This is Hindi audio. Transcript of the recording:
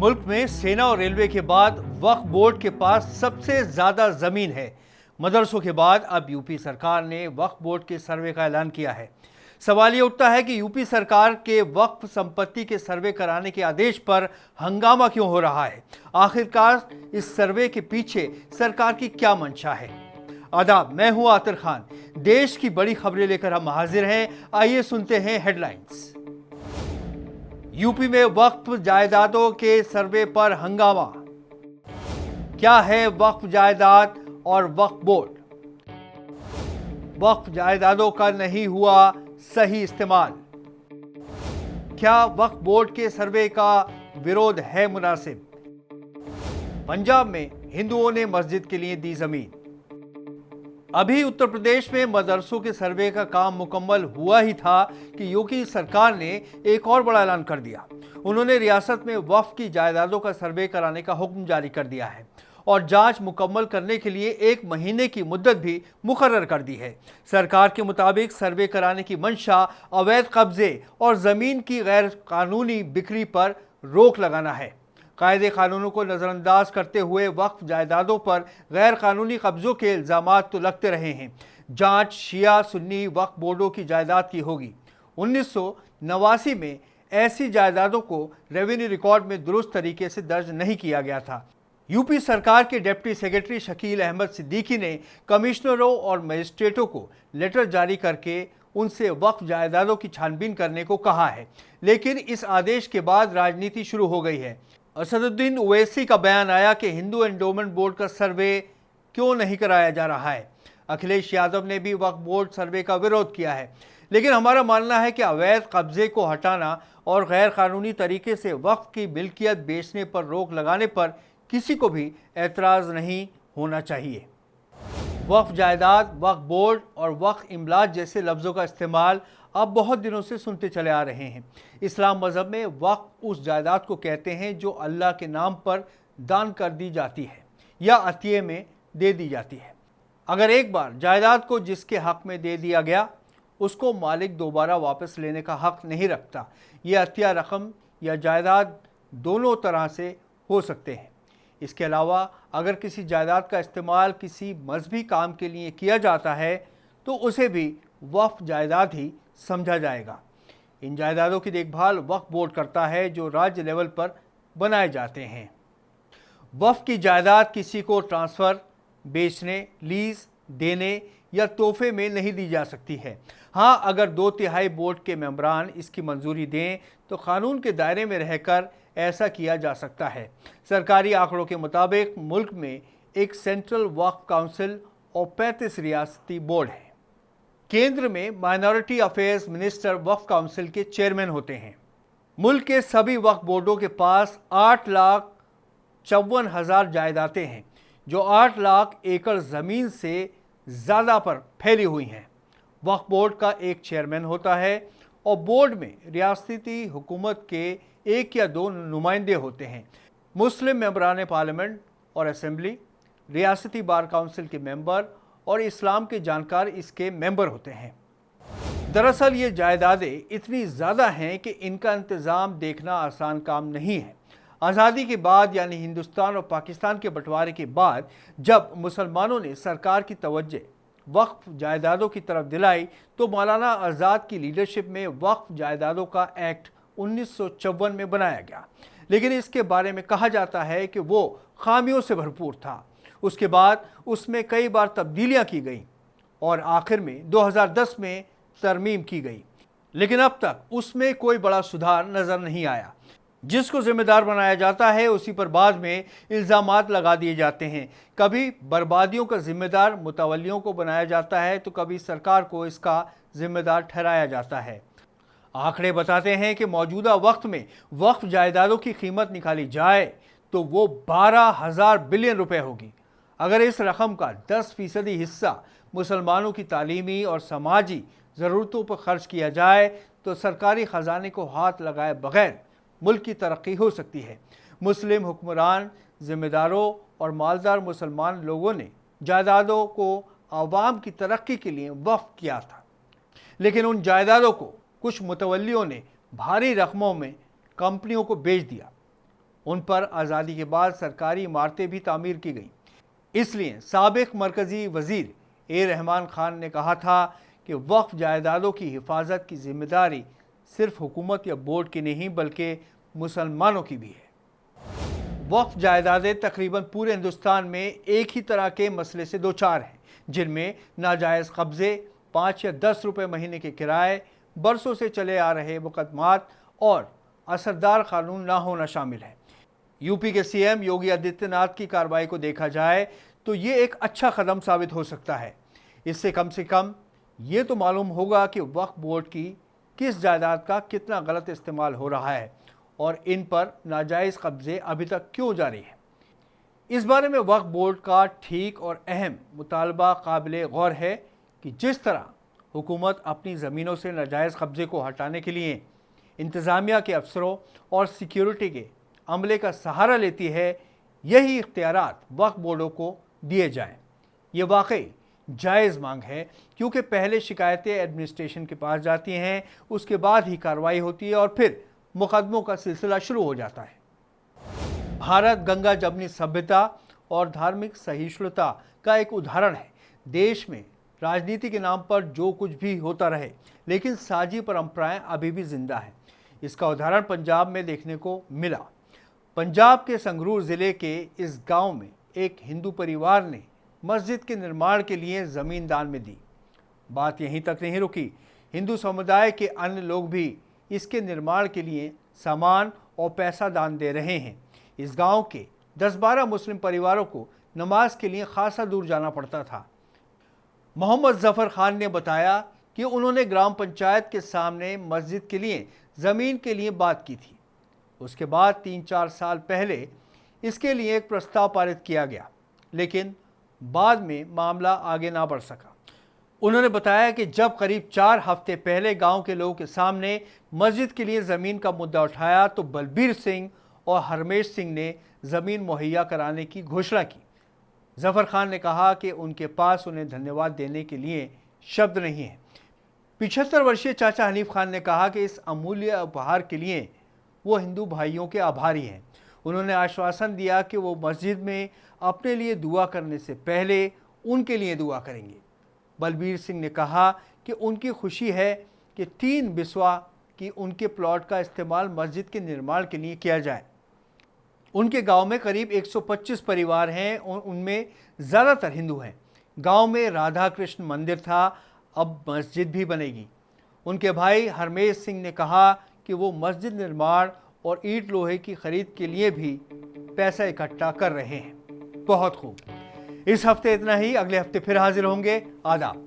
मुल्क में सेना और रेलवे के बाद वक्फ बोर्ड के पास सबसे ज्यादा जमीन है। मदरसों के बाद अब यूपी सरकार ने वक्फ बोर्ड के सर्वे का ऐलान किया है। सवाल ये उठता है कि यूपी सरकार के वक्फ संपत्ति के सर्वे कराने के आदेश पर हंगामा क्यों हो रहा है। आखिरकार इस सर्वे के पीछे सरकार की क्या मंशा है। आदाब, मैं हूं आतिर खान। देश की बड़ी खबरें लेकर हम हाजिर हैं। आइए सुनते हैं हेडलाइंस। यूपी में वक्फ जायदादों के सर्वे पर हंगामा। क्या है वक्फ जायदाद और वक्फ बोर्ड। वक्फ जायदादों का नहीं हुआ सही इस्तेमाल। क्या वक्फ बोर्ड के सर्वे का विरोध है मुनासिब। पंजाब में हिंदुओं ने मस्जिद के लिए दी जमीन। अभी उत्तर प्रदेश में मदरसों के सर्वे का काम मुकम्मल हुआ ही था कि योगी सरकार ने एक और बड़ा ऐलान कर दिया। उन्होंने रियासत में वक्फ की जायदादों का सर्वे कराने का हुक्म जारी कर दिया है और जांच मुकम्मल करने के लिए 1 महीने की मुद्दत भी मुकर्रर कर दी है। सरकार के मुताबिक सर्वे कराने की मंशा अवैध कब्जे और जमीन की गैर कानूनी बिक्री पर रोक लगाना है। कायदे कानूनों को नज़रअंदाज करते हुए वक्फ जायदादों पर गैर कानूनी कब्जों के इल्ज़ामात तो लगते रहे हैं। जांच शिया सुन्नी वक्फ बोर्डों की जायदाद की होगी। 1989 में ऐसी जायदादों को रेवेन्यू रिकॉर्ड में दुरुस्त तरीके से दर्ज नहीं किया गया था। यूपी सरकार के डिप्टी सेक्रेटरी शकील अहमद सिद्दीकी ने कमिश्नरों और मजिस्ट्रेटों को लेटर जारी करके उनसे वक्फ जायदादों की छानबीन करने को कहा है, लेकिन इस आदेश के बाद राजनीति शुरू हो गई है। असदुद्दीन ओवैसी का बयान आया कि हिंदू एंडोमेंट बोर्ड का सर्वे क्यों नहीं कराया जा रहा है। अखिलेश यादव ने भी वक्फ बोर्ड सर्वे का विरोध किया है, लेकिन हमारा मानना है कि अवैध कब्जे को हटाना और गैर कानूनी तरीके से वक्फ की मिल्कियत बेचने पर रोक लगाने पर किसी को भी एतराज़ नहीं होना चाहिए। वक्फ जायदाद, वक्फ बोर्ड और वक्फ इमलाक जैसे लफ्ज़ों का इस्तेमाल अब बहुत दिनों से सुनते चले आ रहे हैं। इस्लाम मज़हब में वक्फ उस जायदाद को कहते हैं जो अल्लाह के नाम पर दान कर दी जाती है या अतिये में दे दी जाती है। अगर एक बार जायदाद को जिसके हक़ में दे दिया गया, उसको मालिक दोबारा वापस लेने का हक़ नहीं रखता। यह अतिया रकम या जायदाद दोनों तरह से हो सकते हैं। इसके अलावा अगर किसी जायदाद का इस्तेमाल किसी मजहबी काम के लिए किया जाता है तो उसे भी वक्फ जायदाद ही समझा जाएगा। इन जायदादों की देखभाल वक्फ बोर्ड करता है जो राज्य लेवल पर बनाए जाते हैं। वक्फ की जायदाद किसी को ट्रांसफ़र, बेचने, लीज देने या तोहफे में नहीं दी जा सकती है। हाँ, अगर 2/3 बोर्ड के मेंबरान इसकी मंजूरी दें तो कानून के दायरे में रहकर ऐसा किया जा सकता है। सरकारी आंकड़ों के मुताबिक मुल्क में एक सेंट्रल वक्फ काउंसिल और 35 रियासती बोर्ड हैं। केंद्र में माइनॉरिटी अफेयर्स मिनिस्टर वक्फ काउंसिल के चेयरमैन होते हैं। मुल्क के सभी वक्फ बोर्डों के पास 8,54,000 जायदादें हैं जो 8 लाख एकड़ ज़मीन से ज़्यादा पर फैली हुई हैं। वक्फ बोर्ड का एक चेयरमैन होता है और बोर्ड में रियासती हुकूमत के 1 या 2 नुमाइंदे होते हैं। मुस्लिम मेंबरान पार्लियामेंट और असेंबली, रियासती बार काउंसिल के मेंबर और इस्लाम के जानकार इसके मेंबर होते हैं। दरअसल ये जायदादें इतनी ज़्यादा हैं कि इनका इंतज़ाम देखना आसान काम नहीं है। आज़ादी के बाद यानी हिंदुस्तान और पाकिस्तान के बंटवारे के बाद जब मुसलमानों ने सरकार की तवज्जो वक्फ जायदादों की तरफ दिलाई तो मौलाना आज़ाद की लीडरशिप में वक्फ जायदादों का एक्ट 1954 में बनाया गया, लेकिन इसके बारे में कहा जाता है कि वो खामियों से भरपूर था। उसके बाद उसमें कई बार तब्दीलियां की गई और आखिर में 2010 में तरमीम की गई, लेकिन अब तक उसमें कोई बड़ा सुधार नज़र नहीं आया। जिसको जिम्मेदार बनाया जाता है उसी पर बाद में इल्ज़ामात लगा दिए जाते हैं। कभी बर्बादियों का जिम्मेदार मुतवल्लियों को बनाया जाता है तो कभी सरकार को इसका जिम्मेदार ठहराया जाता है। आंकड़े बताते हैं कि मौजूदा वक्त में वक्फ जायदादों की कीमत निकाली जाए तो वो 12,000 बिलियन रुपए होगी। अगर इस रकम का 10% हिस्सा मुसलमानों की तालीमी और समाजी ज़रूरतों पर खर्च किया जाए तो सरकारी ख़जाने को हाथ लगाए बगैर मुल्क की तरक्की हो सकती है। मुस्लिम हुक्मरान, ज़िम्मेदारों और मालदार मुसलमान लोगों ने जायदादों को आवाम की तरक्की के लिए वक्फ किया था, लेकिन उन जायदादों को कुछ मुतवल्लियों ने भारी रकमों में कंपनियों को बेच दिया। उन पर आज़ादी के बाद सरकारी इमारतें भी तामीर की गईं। इसलिए साबिक मरकज़ी वज़ीर ए रहमान खान ने कहा था कि वक्फ जायदादों की हिफाजत की जिम्मेदारी सिर्फ हुकूमत या बोर्ड की नहीं बल्कि मुसलमानों की भी है। वक्फ जायदादें तकरीबन पूरे हिंदुस्तान में एक ही तरह के मसले से दो चार हैं, जिनमें नाजायज़ कब्ज़े, 5 या 10 रुपये महीने के किराए, बरसों से चले आ रहे मुकदमात और असरदार कानून ना होना शामिल है। यूपी के सीएम योगी आदित्यनाथ की कार्रवाई को देखा जाए तो ये एक अच्छा कदम साबित हो सकता है। इससे कम ये तो मालूम होगा कि वक्फ बोर्ड की किस जायदाद का कितना गलत इस्तेमाल हो रहा है और इन पर नाजायज़ कब्जे अभी तक क्यों जारी हैं। इस बारे में वक्फ बोर्ड का ठीक और अहम मुतालबा काबिल गौर है कि जिस तरह हुकूमत अपनी ज़मीनों से नाजायज़ कब्जे को हटाने के लिए इंतज़ामिया के अफसरों और सिक्योरिटी के अमले का सहारा लेती है, यही इख्तियारात वक्फ बोर्डों को दिए जाएं। ये वाकई जायज़ मांग है, क्योंकि पहले शिकायतें एडमिनिस्ट्रेशन के पास जाती हैं, उसके बाद ही कार्रवाई होती है और फिर मुकदमों का सिलसिला शुरू हो जाता है। भारत गंगा जमनी सभ्यता और धार्मिक सहिष्णुता का एक उदाहरण है। देश में राजनीति के नाम पर जो कुछ भी होता रहे, लेकिन साझी परंपराएं अभी भी जिंदा हैं। इसका उदाहरण पंजाब में देखने को मिला। पंजाब के संगरूर ज़िले के इस गांव में एक हिंदू परिवार ने मस्जिद के निर्माण के लिए ज़मीन दान में दी। बात यहीं तक नहीं रुकी, हिंदू समुदाय के अन्य लोग भी इसके निर्माण के लिए सामान और पैसा दान दे रहे हैं। इस गांव के 10-12 मुस्लिम परिवारों को नमाज के लिए खासा दूर जाना पड़ता था। मोहम्मद ज़फ़र खान ने बताया कि उन्होंने ग्राम पंचायत के सामने मस्जिद के लिए ज़मीन के लिए बात की थी। उसके बाद 3-4 साल पहले इसके लिए एक प्रस्ताव पारित किया गया, लेकिन बाद में मामला आगे ना बढ़ सका। उन्होंने बताया कि जब करीब 4 हफ्ते पहले गांव के लोगों के सामने मस्जिद के लिए ज़मीन का मुद्दा उठाया तो बलबीर सिंह और हरमेश सिंह ने ज़मीन मुहैया कराने की घोषणा की। ज़फ़र खान ने कहा कि उनके पास उन्हें धन्यवाद देने के लिए शब्द नहीं है। 75 वर्षीय चाचा हनीफ खान ने कहा कि इस अमूल्य उपहार के लिए वो हिंदू भाइयों के आभारी हैं। उन्होंने आश्वासन दिया कि वो मस्जिद में अपने लिए दुआ करने से पहले उनके लिए दुआ करेंगे। बलबीर सिंह ने कहा कि उनकी खुशी है कि 3 बिस्वा की उनके प्लॉट का इस्तेमाल मस्जिद के निर्माण के लिए किया जाए। उनके गांव में करीब 125 परिवार हैं और उनमें ज़्यादातर हिंदू हैं। गांव में राधा कृष्ण मंदिर था, अब मस्जिद भी बनेगी। उनके भाई हरमेश सिंह ने कहा कि वो मस्जिद निर्माण और ईंट लोहे की खरीद के लिए भी पैसा इकट्ठा कर रहे हैं। बहुत खूब। इस हफ्ते इतना ही, अगले हफ्ते फिर हाजिर होंगे। आदाब।